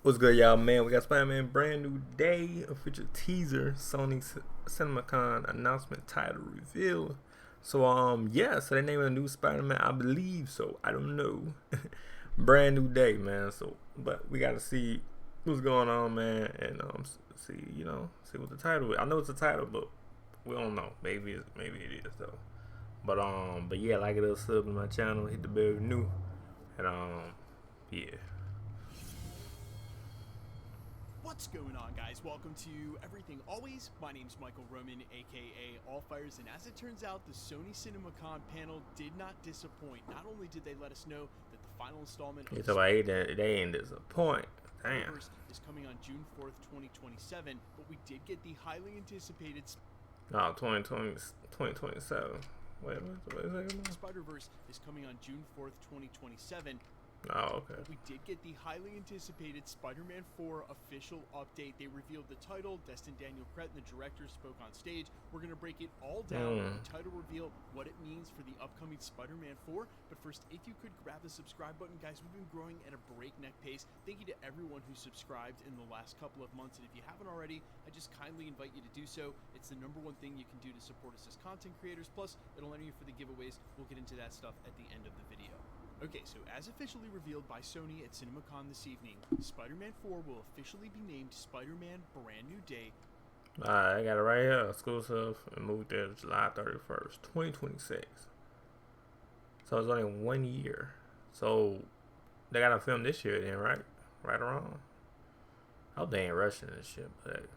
What's good, y'all, man? We got Spider-Man brand new day, official teaser, Sony CinemaCon announcement, title reveal. So yeah, so they named a new Spider-Man, I believe so. I don't know. Brand new day, man. So but we gotta see what's going on, man, and see what the title is. I know it's a title, but we don't know. Maybe it is though. But yeah, like it, sub to my channel, hit the bell if new, and yeah. What's going on, guys? Welcome to Everything Always. My name's Michael Roman, aka Allfires, and as it turns out, the Sony CinemaCon panel did not disappoint. Not only did they let us know that the final installment of They ain't disappoint. Damn. is coming on June 4th, 2027, but we did get the highly anticipated 2027. Wait, what is that? Spider-Verse is coming on June 4th, 2027. Oh, okay. We did get the highly anticipated Spider-Man 4 official update. They revealed the title. Destin Daniel Cretton, the director, spoke on stage. We're going to break it all down. The title reveal, what it means for the upcoming Spider-Man 4. But first, if you could grab the subscribe button, guys, we've been growing at a breakneck pace. Thank you to everyone who subscribed in the last couple of months. And if you haven't already, I just kindly invite you to do so. It's the #1 thing you can do to support us as content creators. Plus, it'll enter you for the giveaways. We'll get into that stuff at the end of the video. Okay, so as officially revealed by Sony at CinemaCon this evening, Spider-Man 4 will officially be named Spider-Man Brand New Day. I got it right here, exclusive, and moved there July 31st, 2026. So it's only 1 year. So they gotta film this year then, right? Right around. I hope they ain't rushing this shit, but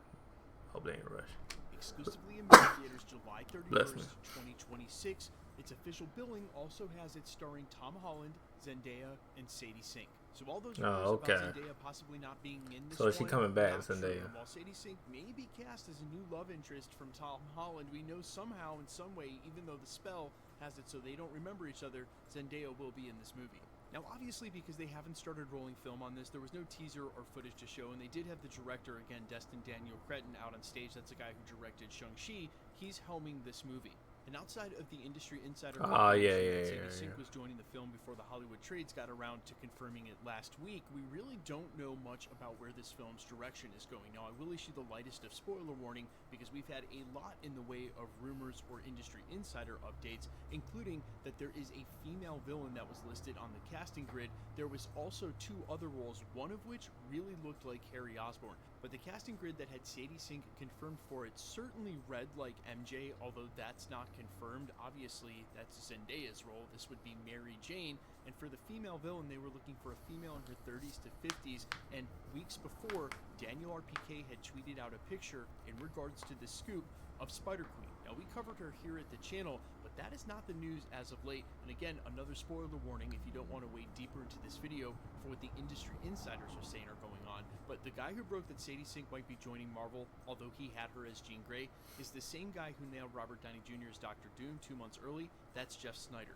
hope they ain't rushing. Exclusively in movie theaters July 31st, 2026. Its official billing also has it starring Tom Holland, Zendaya, and Sadie Sink. So all those rumors about Zendaya possibly not being in this so is she coming back, Zendaya? While Sadie Sink may be cast as a new love interest from Tom Holland, we know somehow, in some way, even though the spell has it so they don't remember each other, Zendaya will be in this movie. Now, obviously, because they haven't started rolling film on this, there was no teaser or footage to show, and they did have the director, again, Destin Daniel Cretton, out on stage. That's the guy who directed Shang-Chi. He's helming this movie. And outside of the industry insider, Sadie Sink was joining the film before the Hollywood trades got around to confirming it last week. We really don't know much about where this film's direction is going. Now, I will issue the lightest of spoiler warning because we've had a lot in the way of rumors or industry insider updates, including that there is a female villain that was listed on the casting grid. There was also 2 other roles, one of which really looked like Harry Osborn. But the casting grid that had Sadie Sink confirmed for it certainly read like MJ, although that's not confirmed. Obviously, that's Zendaya's role. This would be Mary Jane. And for the female villain, they were looking for a female in her 30s to 50s. And weeks before, Daniel RPK had tweeted out a picture in regards to the scoop of Spider-Queen. Now, we covered her here at the channel, but that is not the news as of late. And again, another spoiler warning if you don't want to wade deeper into this video for what the industry insiders are saying are going on. But the guy who broke that Sadie Sink might be joining Marvel, although he had her as Jean Grey, is the same guy who nailed Robert Downey Jr. as Dr. Doom 2 months early. That's Jeff Snyder.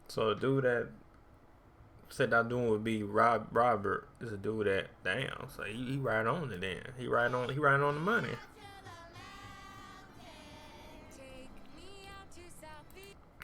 So the dude that said that Doom would be Robert is a dude that, damn, so he right on it then. He right on the money.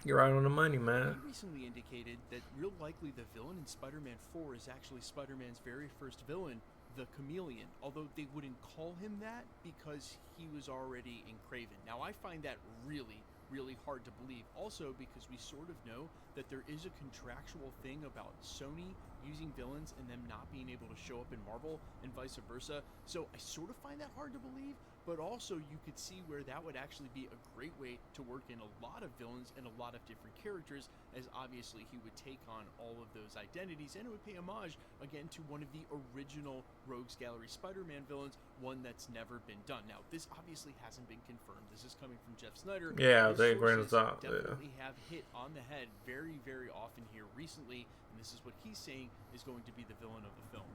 You're right on the money, man. He recently indicated that real likely the villain in Spider-Man 4 is actually Spider-Man's very first villain, the Chameleon, although they wouldn't call him that because he was already in Kraven. Now, I find that really hard to believe, also because we sort of know that there is a contractual thing about Sony using villains and them not being able to show up in Marvel and vice versa. So I sort of find that hard to believe, but also you could see where that would actually be a great way to work in a lot of villains and a lot of different characters, as obviously he would take on all of those identities, and it would pay homage again to one of the original Rogues Gallery Spider-Man villains, one that's never been done. Now, this obviously hasn't been confirmed. This is coming from Jeff Snyder. Yeah, they definitely have hit on the head very often here recently, and this is what he's saying is going to be the villain of the film.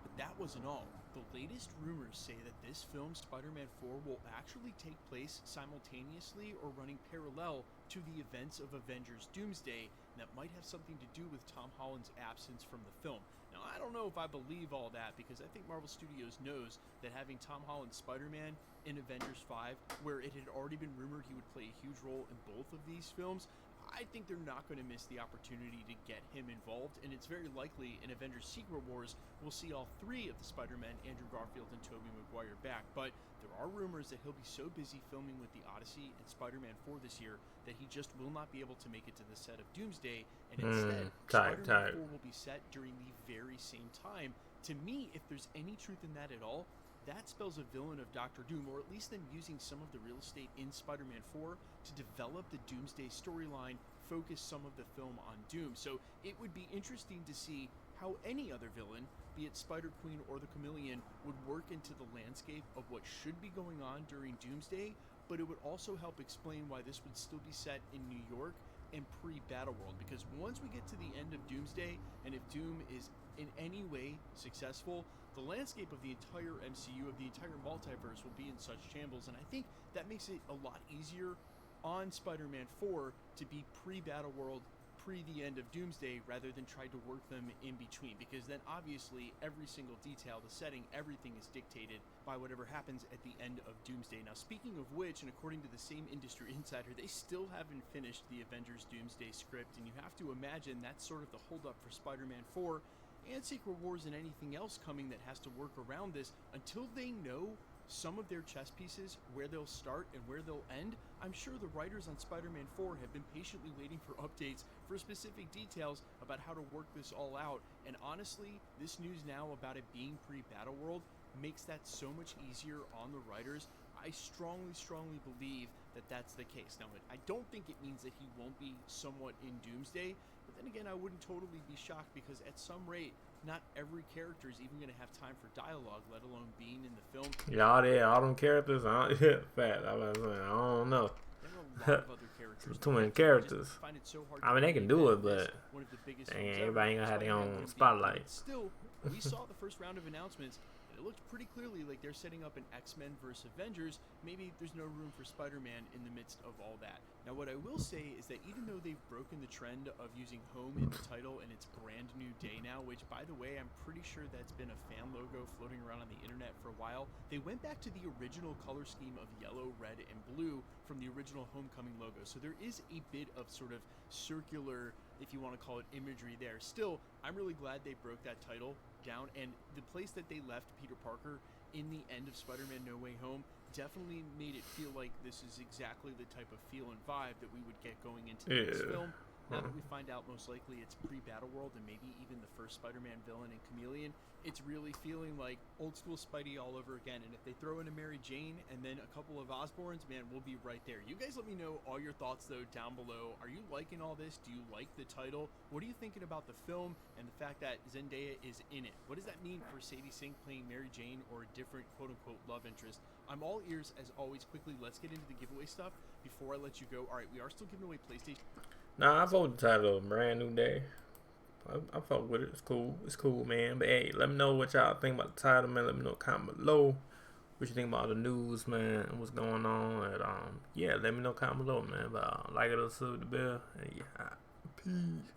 But that wasn't all. The latest rumors say that this film, Spider-Man 4, will actually take place simultaneously or running parallel to the events of Avengers Doomsday, and that might have something to do with Tom Holland's absence from the film. Now, I don't know if I believe all that, because I think Marvel Studios knows that having Tom Holland Spider-Man in Avengers 5, where it had already been rumored he would play a huge role in both of these films, I think they're not going to miss the opportunity to get him involved, and it's very likely in Avengers Secret Wars we'll see all three of the Spider-Men, Andrew Garfield and Tobey Maguire, back. But there are rumors that he'll be so busy filming with the Odyssey and Spider-Man 4 this year that he just will not be able to make it to the set of Doomsday, and instead Spider-Man 4 will be set during the very same time. To me, if there's any truth in that at all, that spells a villain of Doctor Doom, or at least them using some of the real estate in Spider-Man 4 to develop the Doomsday storyline, focus some of the film on Doom. So it would be interesting to see how any other villain, be it Spider-Queen or the Chameleon, would work into the landscape of what should be going on during Doomsday, but it would also help explain why this would still be set in New York and pre-Battleworld, because once we get to the end of Doomsday, and if Doom is in any way successful, the landscape of the entire MCU, of the entire multiverse, will be in such shambles, and I think that makes it a lot easier on Spider-Man 4 to be pre-Battleworld, pre the end of Doomsday, rather than try to work them in between, because then obviously every single detail, the setting, everything is dictated by whatever happens at the end of Doomsday. Now, speaking of which, and according to the same industry insider, they still haven't finished the Avengers Doomsday script, and you have to imagine that's sort of the holdup for Spider-Man 4 and Secret Wars and anything else coming that has to work around this. Until they know some of their chess pieces, where they'll start and where they'll end, I'm sure the writers on Spider-Man 4 have been patiently waiting for updates for specific details about how to work this all out. And honestly, this news now about it being pre-Battleworld makes that so much easier on the writers. I strongly believe that that's the case. Now, I don't think it means that he won't be somewhat in Doomsday, but then again, I wouldn't totally be shocked, because at some rate, not every character is even going to have time for dialogue, let alone being in the film. Yeah, all them characters, fat. I don't know. There are a lot of other characters. Too many characters. Find it so hard. I mean, they can do it, but one of the biggest everybody ain't gonna have their own spotlight. Still, we saw the first round of announcements. It looked pretty clearly like they're setting up an X-Men versus Avengers. Maybe there's no room for Spider-Man in the midst of all that. Now, what I will say is that even though they've broken the trend of using home in the title, and it's Brand New Day now, which, by the way, I'm pretty sure that's been a fan logo floating around on the internet for a while, they went back to the original color scheme of yellow, red, and blue from the original Homecoming logo. So there is a bit of sort of circular, if you want to call it, imagery there. Still, I'm really glad they broke that title down, and the place that they left Peter Parker in the end of Spider-Man No Way Home definitely made it feel like this is exactly the type of feel and vibe that we would get going into this film. Now that we find out most likely it's pre-Battleworld and maybe even the first Spider-Man villain and Chameleon, it's really feeling like old school Spidey all over again. And if they throw in a Mary Jane and then a couple of Osborns, man, we'll be right there. You guys let me know all your thoughts though down below. Are you liking all this? Do you like the title? What are you thinking about the film and the fact that Zendaya is in it? What does that mean for Sadie Sink playing Mary Jane or a different quote-unquote love interest? I'm all ears as always. Quickly, let's get into the giveaway stuff before I let you go. All right, we are still giving away PlayStation. Nah, I voted the title of Brand New Day. I fuck with it. It's cool. It's cool, man. But hey, let me know what y'all think about the title, man. Let me know comment below what you think about the news, man, and what's going on. And yeah, let me know comment below, man. But like it or sub the bell. And yeah, peace.